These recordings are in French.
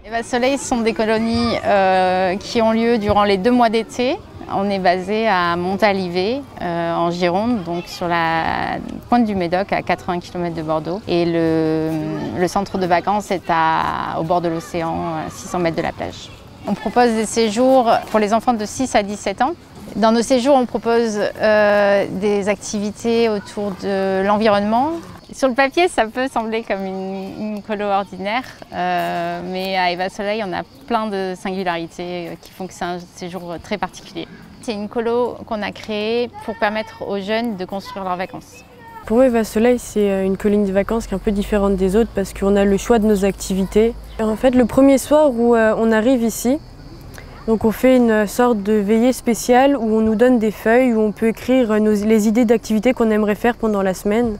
Eva Soleil sont des colonies qui ont lieu durant les 2 mois d'été. On est basé à Montalivet, en Gironde, donc sur la pointe du Médoc, à 80 km de Bordeaux. Et le centre de vacances est au bord de l'océan, à 600 mètres de la plage. On propose des séjours pour les enfants de 6 à 17 ans. Dans nos séjours, on propose des activités autour de l'environnement. Sur le papier, ça peut sembler comme une colo ordinaire, mais à Eva Soleil, on a plein de singularités qui font que c'est un séjour très particulier. C'est une colo qu'on a créée pour permettre aux jeunes de construire leurs vacances. Pour moi, Eva Soleil, c'est une colonie de vacances qui est un peu différente des autres parce qu'on a le choix de nos activités. Et en fait, le premier soir où on arrive ici, donc on fait une sorte de veillée spéciale où on nous donne des feuilles, où on peut écrire les idées d'activités qu'on aimerait faire pendant la semaine.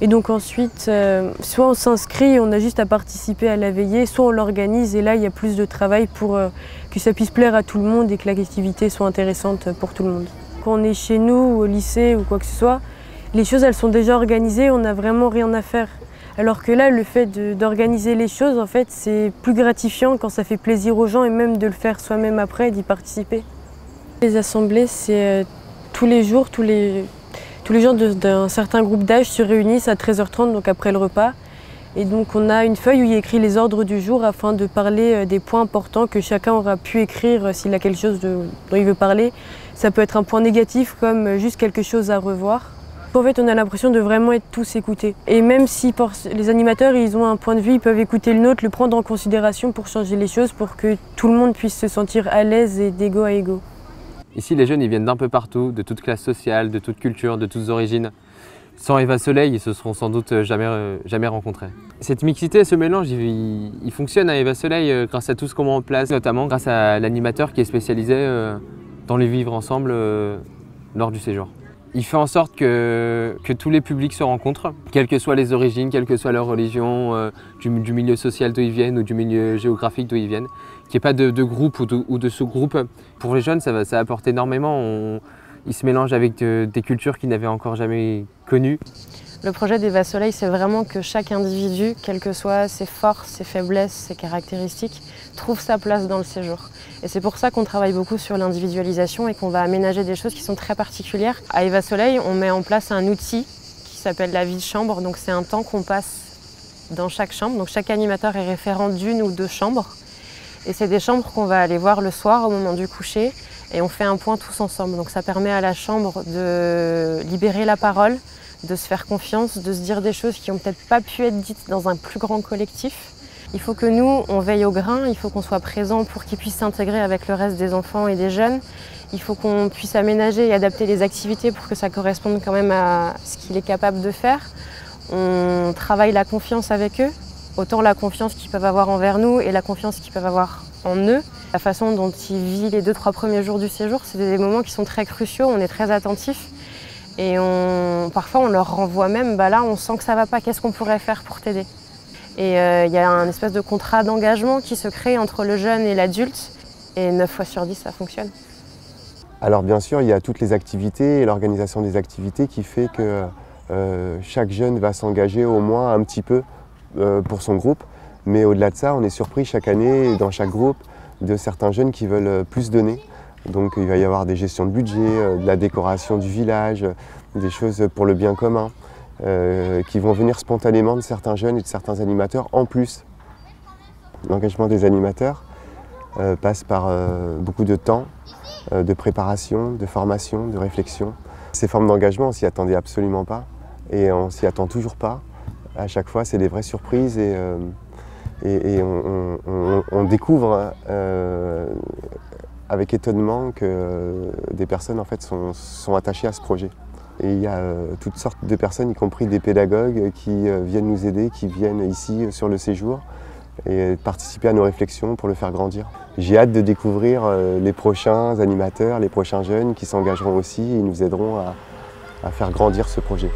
Et donc ensuite, soit on s'inscrit et on a juste à participer à la veillée, soit on l'organise et là il y a plus de travail pour que ça puisse plaire à tout le monde et que l'activité soit intéressante pour tout le monde. Quand on est chez nous ou au lycée ou quoi que ce soit, les choses elles sont déjà organisées, on n'a vraiment rien à faire. Alors que là, le fait d'organiser les choses, en fait, c'est plus gratifiant quand ça fait plaisir aux gens et même de le faire soi-même après et d'y participer. Les assemblées, c'est tous les jours, tous les gens d'un certain groupe d'âge se réunissent à 13h30, donc après le repas. Et donc on a une feuille où il y a écrit les ordres du jour afin de parler des points importants que chacun aura pu écrire s'il a quelque chose dont il veut parler. Ça peut être un point négatif comme juste quelque chose à revoir. En fait, on a l'impression de vraiment être tous écoutés. Et même si les animateurs ils ont un point de vue, ils peuvent écouter le nôtre, le prendre en considération pour changer les choses, pour que tout le monde puisse se sentir à l'aise et d'égo à égo. Ici, les jeunes ils viennent d'un peu partout, de toutes classes sociales, de toutes cultures, de toutes origines. Sans Eva Soleil, ils se seront sans doute jamais rencontrés. Cette mixité, ce mélange, il fonctionne à Eva Soleil grâce à tout ce qu'on met en place, notamment grâce à l'animateur qui est spécialisé dans les vivre ensemble lors du séjour. Il fait en sorte que tous les publics se rencontrent, quelles que soient les origines, quelle que soit leur religion, du milieu social d'où ils viennent ou du milieu géographique d'où ils viennent, qu'il n'y ait pas de groupe ou de sous-groupe. Pour les jeunes, ça apporte énormément. Ils se mélangent avec des cultures qu'ils n'avaient encore jamais connues. Le projet d'Eva Soleil, c'est vraiment que chaque individu, quelles que soient ses forces, ses faiblesses, ses caractéristiques, trouve sa place dans le séjour. Et c'est pour ça qu'on travaille beaucoup sur l'individualisation et qu'on va aménager des choses qui sont très particulières. À Eva Soleil, on met en place un outil qui s'appelle la vie de chambre. Donc c'est un temps qu'on passe dans chaque chambre. Donc chaque animateur est référent d'une ou 2 chambres. Et c'est des chambres qu'on va aller voir le soir au moment du coucher. Et on fait un point tous ensemble. Donc ça permet à la chambre de libérer la parole, de se faire confiance, de se dire des choses qui n'ont peut-être pas pu être dites dans un plus grand collectif. Il faut que nous, on veille au grain, il faut qu'on soit présent pour qu'ils puissent s'intégrer avec le reste des enfants et des jeunes. Il faut qu'on puisse aménager et adapter les activités pour que ça corresponde quand même à ce qu'il est capable de faire. On travaille la confiance avec eux, autant la confiance qu'ils peuvent avoir envers nous et la confiance qu'ils peuvent avoir en eux. La façon dont ils vivent les 2-3 premiers jours du séjour, c'est des moments qui sont très cruciaux, on est très attentifs. Et parfois on leur renvoie même, là on sent que ça va pas, qu'est-ce qu'on pourrait faire pour t'aider? Et il y a un espèce de contrat d'engagement qui se crée entre le jeune et l'adulte. Et 9 fois sur 10, ça fonctionne. Alors bien sûr, il y a toutes les activités et l'organisation des activités qui fait que chaque jeune va s'engager au moins un petit peu pour son groupe. Mais au-delà de ça, on est surpris chaque année dans chaque groupe de certains jeunes qui veulent plus donner. Donc il va y avoir des gestions de budget, de la décoration du village, des choses pour le bien commun. Qui vont venir spontanément de certains jeunes et de certains animateurs en plus. L'engagement des animateurs passe par beaucoup de temps, de préparation, de formation, de réflexion. Ces formes d'engagement, on ne s'y attendait absolument pas et on ne s'y attend toujours pas. À chaque fois, c'est des vraies surprises et on découvre avec étonnement que des personnes en fait, sont attachées à ce projet. Et il y a toutes sortes de personnes, y compris des pédagogues, qui viennent nous aider, qui viennent ici sur le séjour et participer à nos réflexions pour le faire grandir. J'ai hâte de découvrir les prochains animateurs, les prochains jeunes qui s'engageront aussi et nous aideront à faire grandir ce projet.